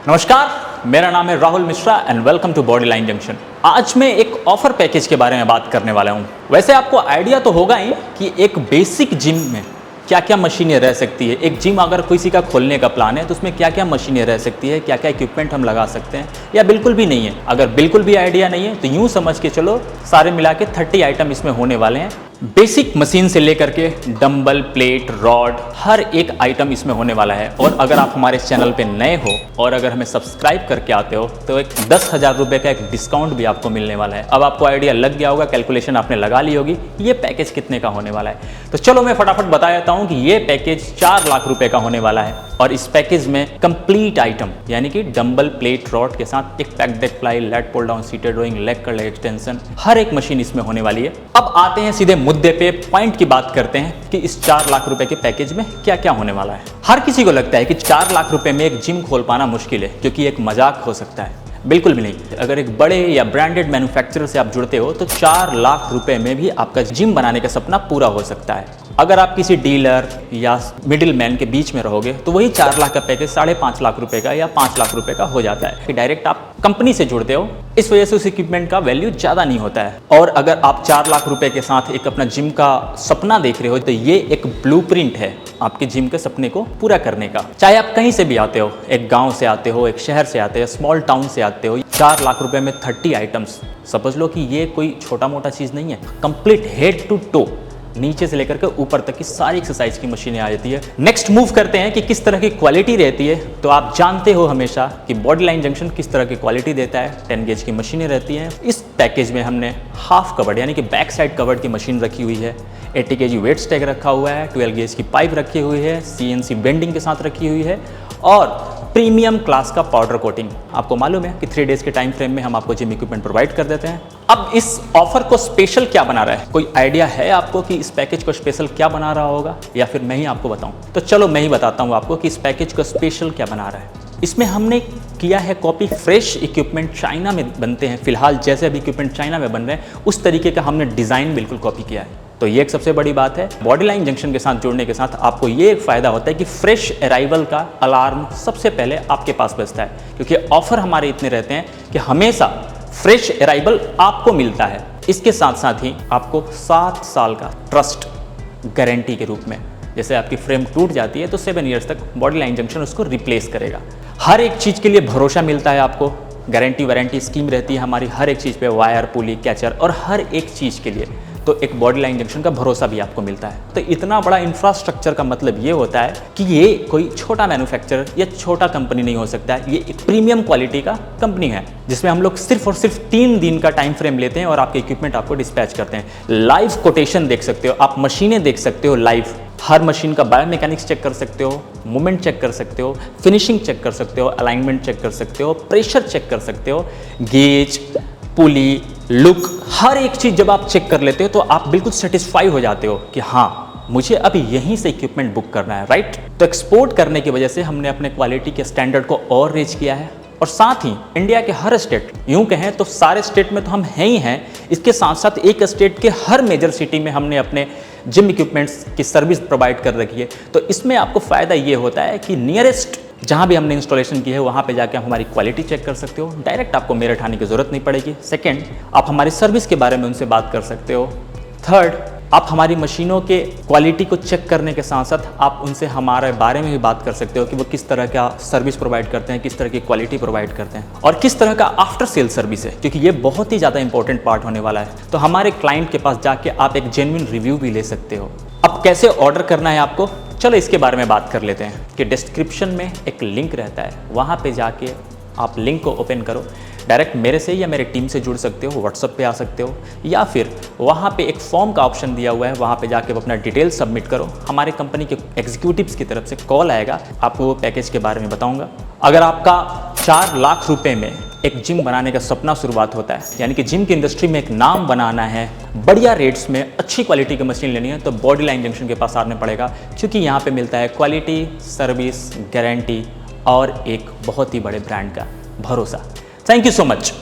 नमस्कार, मेरा नाम है Rahul Mishra and welcome to Bodyline Junction. आज मैं एक ऑफर पैकेज के बारे में बात करने वाला हूं। वैसे आपको आइडिया तो होगा ही कि एक बेसिक जिम में क्या क्या मशीनें रह सकती है। एक जिम अगर किसी का खोलने का प्लान है तो उसमें क्या क्या मशीनें रह सकती है, क्या क्या इक्विपमेंट हम लगा सकते हैं, या बिल्कुल भी नहीं है। अगर बिल्कुल भी आइडिया नहीं है तो यूं समझ के चलो सारे मिला के 30 आइटम इसमें होने वाले हैं। बेसिक मशीन से लेकर के डंबल, प्लेट, रॉड, हर एक आइटम इसमें होने वाला है। और अगर आप हमारे चैनल पे नए हो और अगर हमें सब्सक्राइब करके आते हो तो एक 10,000 रुपये का एक डिस्काउंट भी आपको मिलने वाला है। अब आपको आइडिया लग गया होगा, कैलकुलेशन आपने लगा ली होगी ये पैकेज कितने का होने वाला है। तो चलो मैं फटाफट बता देता हूँ कि ये पैकेज 4 लाख रुपए का होने वाला है। और इस पैकेज में कंप्लीट आइटम यानी कि डंबल, प्लेट, रॉड के साथ एक pec deck fly, lat pull down, seated rowing, leg curl extension, हर एक मशीन इसमें होने वाली है। अब आते हैं सीधे मुद्दे पे, पॉइंट की बात करते हैं कि इस 4 लाख रुपए के पैकेज में क्या क्या होने वाला है। हर किसी को लगता है कि 4 लाख रुपए में एक जिम खोल पाना मुश्किल है, क्योंकि एक मजाक हो सकता है। बिल्कुल भी नहीं। अगर एक बड़े या ब्रांडेड मैन्युफैक्चरर से आप जुड़ते हो तो 4 लाख रुपए में भी आपका जिम बनाने का सपना पूरा हो सकता है। अगर आप किसी डीलर या मिडिल मैन के बीच में रहोगे तो वही 4 लाख का पैकेज 5.5 लाख रुपए का या 5 लाख रुपए का हो जाता है कि डायरेक्ट आप कंपनी से जुड़ते हो, इस वजह से उस इक्विपमेंट का वैल्यू ज़्यादा नहीं होता है। और अगर आप 4 लाख रुपए के साथ एक अपना जिम का सपना देख रहे हो तो ये एक ब्लूप्रिंट है आपके जिम के सपने को पूरा करने का। चाहे आप कहीं से भी आते हो, एक गांव से आते हो, एक शहर से आते हो, स्मॉल टाउन से आते हो, 4 लाख रुपए में 30 आइटम्स, समझ लो कि ये कोई छोटा मोटा चीज़ नहीं है। कंप्लीट हेड टू टो, नीचे से लेकर के ऊपर तक की सारी एक्सरसाइज की मशीनें आ जाती है। नेक्स्ट मूव करते हैं कि किस तरह की क्वालिटी रहती है। तो आप जानते हो हमेशा कि बॉडीलाइन जंक्शन किस तरह की क्वालिटी देता है। 10 गेज की मशीनें रहती हैं। इस पैकेज में हमने हाफ कवर्ड यानी कि बैक साइड कवर्ड की मशीन रखी हुई है। 80 kg वेट स्टैग रखा हुआ है। 12 गेज की पाइप रखी हुई है। CNC बेंडिंग के साथ रखी हुई है और प्रीमियम क्लास का पाउडर कोटिंग। आपको मालूम है कि 3 डेज के टाइम फ्रेम में हम आपको जिम इक्विपमेंट प्रोवाइड कर देते हैं। अब इस ऑफर को स्पेशल क्या बना रहा है? कोई आइडिया है आपको कि इस पैकेज को स्पेशल क्या बना रहा होगा, या फिर मैं ही आपको बताऊं? तो चलो मैं ही बताता हूं आपको कि इस पैकेज को स्पेशल क्या बना रहा है। इसमें हमने किया है कॉपी फ्रेश इक्विपमेंट चाइना में बनते हैं। फिलहाल जैसे अभी इक्विपमेंट चाइना में बन रहे हैं उस तरीके का हमने डिज़ाइन बिल्कुल कॉपी किया है। तो ये एक सबसे बड़ी बात है। बॉडीलाइन जंक्शन के साथ जुड़ने के साथ आपको ये एक फ़ायदा होता है कि फ्रेश अराइवल का अलार्म सबसे पहले आपके पास बजता है, क्योंकि ऑफर हमारे इतने रहते हैं कि हमेशा फ्रेश अराइवल आपको मिलता है। इसके साथ साथ ही आपको 7 साल का ट्रस्ट गारंटी के रूप में, जैसे आपकी फ्रेम टूट जाती है तो 7 ईयर्स तक बॉडीलाइन जंक्शन उसको रिप्लेस करेगा। हर एक चीज़ के लिए भरोसा मिलता है आपको। गारंटी वारंटी स्कीम रहती है हमारी हर एक चीज़ पे, वायर, पुली, कैचर और हर एक चीज़ के लिए। तो एक बॉडीलाइन जंक्शन का भरोसा भी आपको मिलता है। तो इतना बड़ा इंफ्रास्ट्रक्चर का मतलब ये होता है कि ये कोई छोटा मैन्युफैक्चरर या छोटा कंपनी नहीं हो सकता है। ये एक प्रीमियम क्वालिटी का कंपनी है जिसमें हम लोग सिर्फ और सिर्फ 3 दिन का टाइम फ्रेम लेते हैं और आपके इक्विपमेंट आपको डिस्पैच करते हैं। लाइव कोटेशन देख सकते हो, आप मशीनें देख सकते हो लाइव। हर मशीन का बायोमैकेनिक्स चेक कर सकते हो, मूवमेंट चेक कर सकते हो, फिनिशिंग चेक कर सकते हो, अलाइनमेंट चेक कर सकते हो, प्रेशर चेक कर सकते हो, गेज, पुली, लुक, हर एक चीज़ जब आप चेक कर लेते हो तो आप बिल्कुल सेटिस्फाई हो जाते हो कि हाँ मुझे अभी यहीं से इक्विपमेंट बुक करना है, राइट। तो एक्सपोर्ट करने की वजह से हमने अपने क्वालिटी के स्टैंडर्ड को और रेज किया है। और साथ ही इंडिया के हर स्टेट, यूं कहें तो सारे स्टेट में तो हम हैं ही हैं, इसके साथ साथ एक स्टेट के हर मेजर सिटी में हमने अपने जिम इक्विपमेंट्स की सर्विस प्रोवाइड कर रखी है। तो इसमें आपको फ़ायदा ये होता है कि नियरेस्ट जहाँ भी हमने इंस्टॉलेशन की है वहाँ पे जाके आप हमारी क्वालिटी चेक कर सकते हो। डायरेक्ट आपको मेरठ आने की ज़रूरत नहीं पड़ेगी। सेकंड, आप हमारी सर्विस के बारे में उनसे बात कर सकते हो। थर्ड, आप हमारी मशीनों के क्वालिटी को चेक करने के साथ साथ आप उनसे हमारे बारे में भी बात कर सकते हो कि वो किस तरह का सर्विस प्रोवाइड करते हैं, किस तरह की क्वालिटी प्रोवाइड करते हैं और किस तरह का आफ्टर सेल सर्विस है, क्योंकि ये बहुत ही ज़्यादा इंपॉर्टेंट पार्ट होने वाला है। तो हमारे क्लाइंट के पास जाके आप एक जेन्युइन रिव्यू भी ले सकते हो। अब कैसे ऑर्डर करना है आपको, चलो इसके बारे में बात कर लेते हैं कि डिस्क्रिप्शन में एक लिंक रहता है, वहाँ पे जाके आप लिंक को ओपन करो, डायरेक्ट मेरे से या मेरे टीम से जुड़ सकते हो, व्हाट्सएप पे आ सकते हो, या फिर वहाँ पे एक फॉर्म का ऑप्शन दिया हुआ है, वहाँ पे जाके अपना डिटेल सबमिट करो। हमारे कंपनी के एग्जीक्यूटिव्स की तरफ से कॉल आएगा, आपको वो पैकेज के बारे में बताऊँगा। अगर आपका 4 लाख रुपए में एक जिम बनाने का सपना शुरुआत होता है, यानी कि जिम की इंडस्ट्री में एक नाम बनाना है, बढ़िया रेट्स में अच्छी क्वालिटी की मशीन लेनी है, तो बॉडीलाइन जंक्शन के पास आना पड़ेगा, क्योंकि यहाँ पे मिलता है क्वालिटी, सर्विस, गारंटी और एक बहुत ही बड़े ब्रांड का भरोसा। Thank you so much.